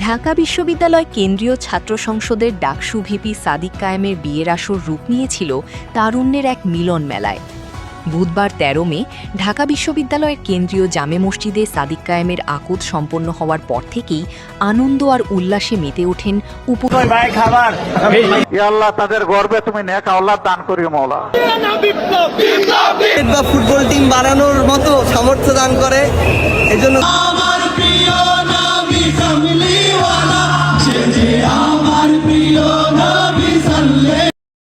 ঢাকা বিশ্ববিদ্যালয় কেন্দ্রীয় ছাত্র সংসদের ডাকসু ভিপি সাদিক কায়েমের বিয়ের আসর রূপ নিয়েছিল তারুণ্যের এক মিলন মেলায়। বুধবার ১৩ মে ঢাকা বিশ্ববিদ্যালয়ের কেন্দ্রীয় জামে মসজিদে সাদিক কায়েমের আকদ সম্পন্ন হওয়ার পর থেকেই আনন্দ আর উল্লাসে মেতে ওঠেন আল্লাহ তাদের গর্বে তুমি নেক আওলাদ দান করিও মাওলা। ফুটবল টিম বানানোর মতো সামর্থ্য দান করে। এজন্য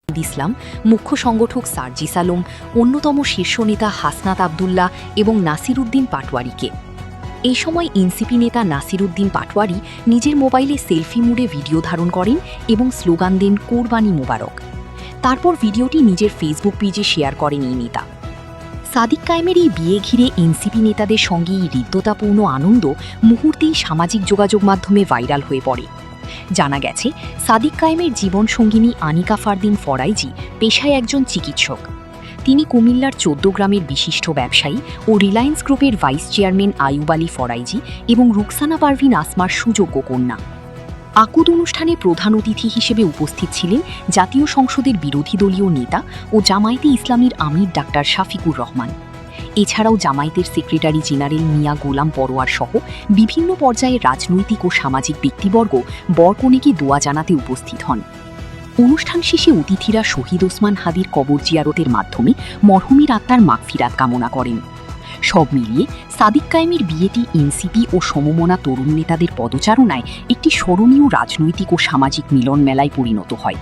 ইসলাম, মুখ্য সংগঠক সার্জিস আলম, অন্যতম শীর্ষ নেতা হাসনাত আবদুল্লাহ এবং নাসির উদ্দিন পাটওয়ারিকে। এই সময় এনসিপি নেতা নাসির উদ্দিন পাটওয়ারি নিজের মোবাইলে সেলফি মুডে ভিডিও ধারণ করেন এবং স্লোগান দেন কোরবানি মোবারক। তারপর ভিডিওটি নিজের ফেসবুক পেজে শেয়ার করেন এই নেতা। সাদিক কায়েমের এই বিয়ে ঘিরে এনসিপি নেতাদের সঙ্গে এই হৃদ্যতাপূর্ণ আনন্দ মুহূর্তেই সামাজিক যোগাযোগ মাধ্যমে ভাইরাল হয়ে পড়ে। জানা গেছে, সাদিক কায়েমের জীবনসঙ্গিনী আনিকা ফারদিন ফরাইজি পেশায় একজন চিকিৎসক। তিনি কুমিল্লার ১৪ গ্রামের বিশিষ্ট ব্যবসায়ী ও রিলায়েন্স গ্রুপের ভাইস চেয়ারম্যান আয়ুব আলী ফরাইজি এবং রুকসানা পারভিন আসমার সুযোগ্য কন্যা। আকদ অনুষ্ঠানে প্রধান অতিথি হিসেবে উপস্থিত ছিলেন জাতীয় সংসদের বিরোধী দলীয় নেতা ও জামায়াতে ইসলামীর আমির ডাক্তার শাফিকুর রহমান। এছাড়াও জামায়াতের সেক্রেটারি জেনারেল মিয়া গোলাম পরোয়ার সহ বিভিন্ন পর্যায়ের রাজনৈতিক ও সামাজিক ব্যক্তিবর্গ বরকনেকে দোয়া জানাতে উপস্থিত হন। অনুষ্ঠান শেষে অতিথিরা শহীদ ওসমান হাদির কবর জিয়ারতের মাধ্যমে মরহুমের আত্মার মাগফিরাত কামনা করেন। সব মিলিয়ে সাদিক কায়েমের বিয়েটি এনসিপি ও সমমনা তরুণ নেতাদের পদচারণায় একটি স্মরণীয় রাজনৈতিক ও সামাজিক মিলন মেলায় পরিণত হয়।